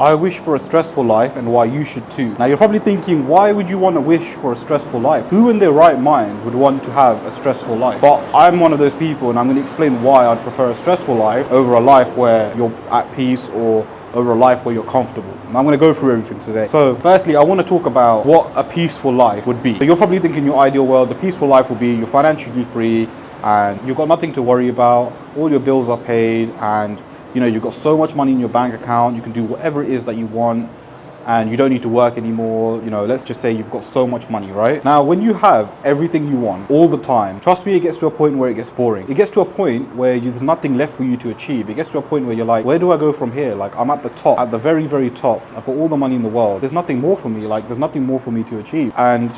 I wish for a stressful life and why you should too. Now you're probably thinking, why would you want to wish for a stressful life? Who in their right mind would want to have a stressful life? But I'm one of those people, and I'm going to explain why I'd prefer a stressful life over a life where you're at peace, or over a life where you're comfortable. And I'm going to go through everything today. So firstly, I want to talk about what a peaceful life would be. So you're probably thinking your ideal world, the peaceful life will be you're financially free and you've got nothing to worry about, all your bills are paid, and you've got so much money in your bank account, you can do whatever it is that you want, and you don't need to work anymore. Let's just say you've got so much money, right? Now, when you have everything you want all the time, trust me, it gets to a point where it gets boring. It gets to a point where there's nothing left for you to achieve. It gets to a point where you're like, where do I go from here? Like, I'm at the top, at the very, very top. I've got all the money in the world. There's nothing more for me. Like, there's nothing more for me to achieve. And,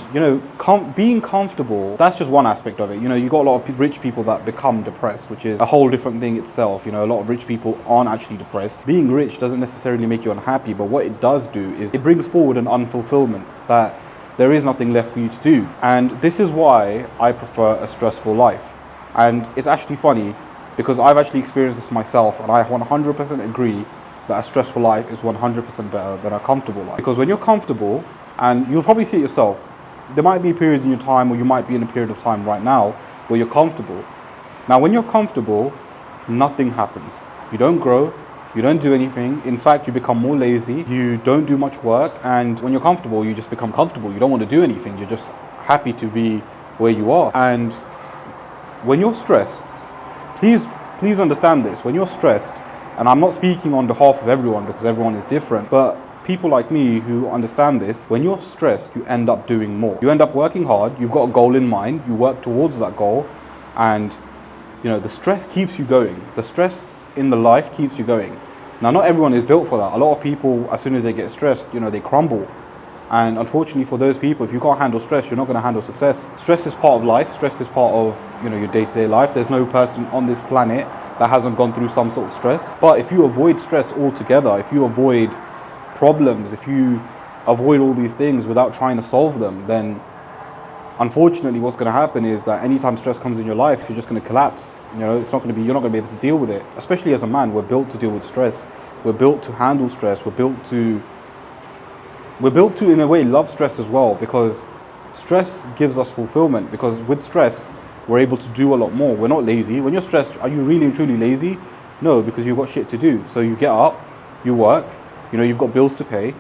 being comfortable, that's just one aspect of it. You got a lot of rich people that become depressed, which is a whole different thing itself. A lot of rich people aren't actually depressed. Being rich doesn't necessarily make you unhappy, but what it does do is it brings forward an unfulfillment, that there is nothing left for you to do. And this is why I prefer a stressful life. And it's actually funny because I've actually experienced this myself, and I 100% agree that a stressful life is 100% better than a comfortable life. Because when you're comfortable, and you'll probably see it yourself, there might be periods in your time, or you might be in a period of time right now where you're comfortable. Now, when you're comfortable, nothing happens. You don't grow. You don't do anything. In fact, you become more lazy. You don't do much work. And when you're comfortable, you just become comfortable. You don't want to do anything. You're just happy to be where you are. And when you're stressed, please understand this. When you're stressed, and I'm not speaking on behalf of everyone because everyone is different, but people like me who understand this, when you're stressed, you end up doing more. You end up working hard. You've got a goal in mind. You work towards that goal. And, the stress keeps you going. The stress in the life keeps you going. Now, not everyone is built for that. A lot of people, as soon as they get stressed, they crumble. And unfortunately for those people, if you can't handle stress, you're not going to handle success. Stress is part of life. Stress is part of, your day-to-day life. There's no person on this planet that hasn't gone through some sort of stress. But if you avoid stress altogether, if you avoid problems, if you avoid all these things without trying to solve them, then unfortunately what's going to happen is that anytime stress comes in your life, you're just going to collapse. It's not going to be, you're not going to be able to deal with it. Especially as a man, we're built to deal with stress. We're built to handle stress. We're built to in a way love stress as well, because stress gives us fulfillment. Because with stress, we're able to do a lot more. We're not lazy. When you're stressed, are you really and truly lazy? No, because you've got shit to do. So you get up, you work, you've got bills to pay,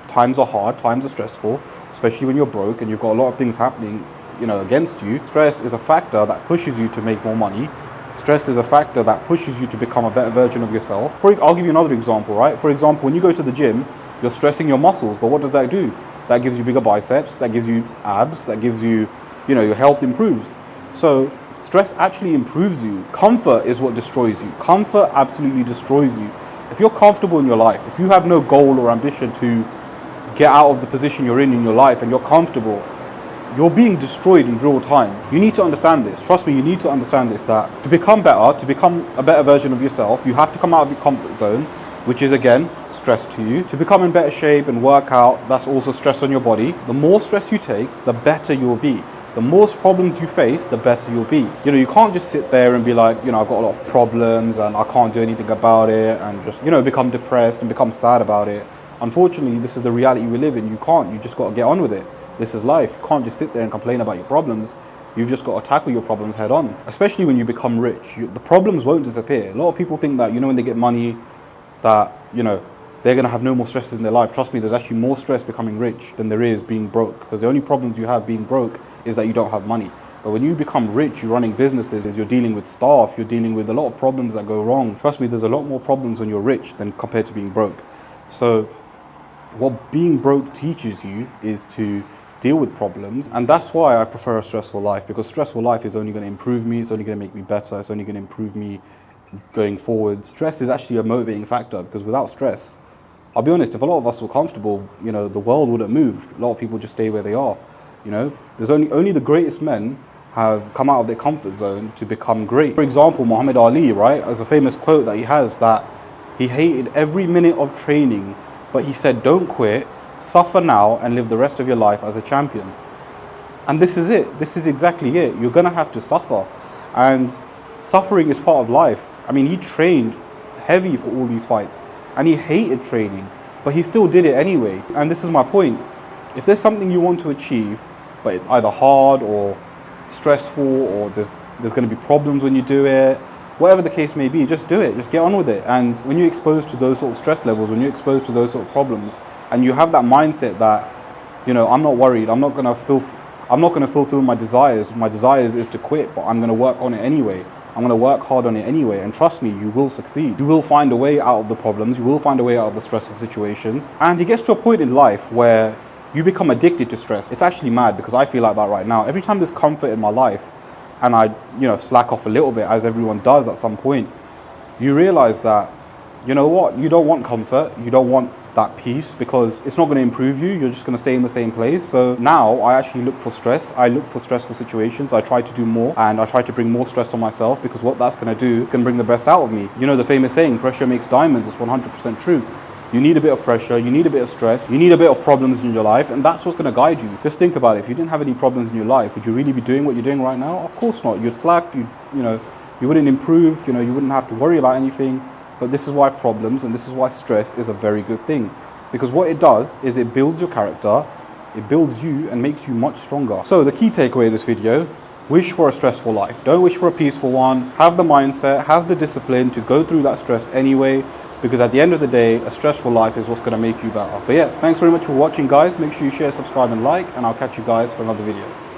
times are hard, times are stressful, especially when you're broke and you've got a lot of things happening, against you. Stress is a factor that pushes you to make more money. Stress is a factor that pushes you to become a better version of yourself. I'll give you another example, right? For example, when you go to the gym, you're stressing your muscles, but what does that do? That gives you bigger biceps, that gives you abs, that gives you, your health improves. So stress actually improves you. Comfort is what destroys you. Comfort absolutely destroys you. If you're comfortable in your life, if you have no goal or ambition to get out of the position you're in your life, and you're comfortable, you're being destroyed in real time. You need to understand this. Trust me, you need to understand this, that to become better, to become a better version of yourself, you have to come out of your comfort zone, which is again, stress to you. To become in better shape and work out, that's also stress on your body. The more stress you take, the better you'll be. The more problems you face, the better you'll be. You can't just sit there and be like, I've got a lot of problems and I can't do anything about it, and just, become depressed and become sad about it. Unfortunately, this is the reality we live in. You can't. You just got to get on with it. This is life. You can't just sit there and complain about your problems. You've just got to tackle your problems head on. Especially when you become rich, the problems won't disappear. A lot of people think that, when they get money, that, they're going to have no more stresses in their life. Trust me, there's actually more stress becoming rich than there is being broke. Because the only problems you have being broke is that you don't have money. But when you become rich, you're running businesses, you're dealing with staff, you're dealing with a lot of problems that go wrong. Trust me, there's a lot more problems when you're rich than compared to being broke. So what being broke teaches you is to deal with problems. And that's why I prefer a stressful life, because stressful life is only going to improve me, it's only going to make me better, it's only going to improve me going forward. Stress is actually a motivating factor, because without stress, I'll be honest, if a lot of us were comfortable, the world wouldn't move. A lot of people just stay where they are. There's only the greatest men have come out of their comfort zone to become great. For example, Muhammad Ali, right? There's a famous quote that he has, that he hated every minute of training, but he said, don't quit, suffer now and live the rest of your life as a champion. And this is it. This is exactly it. You're going to have to suffer. And suffering is part of life. I mean, he trained heavy for all these fights and he hated training, but he still did it anyway. And this is my point. If there's something you want to achieve, but it's either hard or stressful, or there's going to be problems when you do it, whatever the case may be, just do it. Just get on with it. And when you're exposed to those sort of stress levels, when you're exposed to those sort of problems, and you have that mindset that, you know, I'm not worried, I'm not going to fulfill my desires. My desires is to quit, but I'm going to work on it anyway. I'm going to work hard on it anyway. And trust me, you will succeed. You will find a way out of the problems. You will find a way out of the stressful situations. And it gets to a point in life where you become addicted to stress. It's actually mad, because I feel like that right now. Every time there's comfort in my life and I, you know, slack off a little bit, as everyone does at some point, you realize that, you know what, you don't want comfort, you don't want that peace, because it's not going to improve you. You're just going to stay in the same place. So now I actually look for stress. I look for stressful situations. I try to do more, and I try to bring more stress on myself, because what that's going to do can bring the best out of me. You know the famous saying, pressure makes diamonds. It's 100% true. You need a bit of pressure, you need a bit of stress, you need a bit of problems in your life, and that's what's going to guide you. Just think about it. If you didn't have any problems in your life, would you really be doing what you're doing right now? Of course not. You'd slack, you wouldn't improve, you wouldn't have to worry about anything. But this is why problems, and this is why stress is a very good thing. Because what it does is it builds your character, it builds you and makes you much stronger. So the key takeaway of this video: wish for a stressful life. Don't wish for a peaceful one. Have the mindset, have the discipline to go through that stress anyway, because at the end of the day, a stressful life is what's going to make you better. But yeah, thanks very much for watching, guys. Make sure you share, subscribe and like, and I'll catch you guys for another video.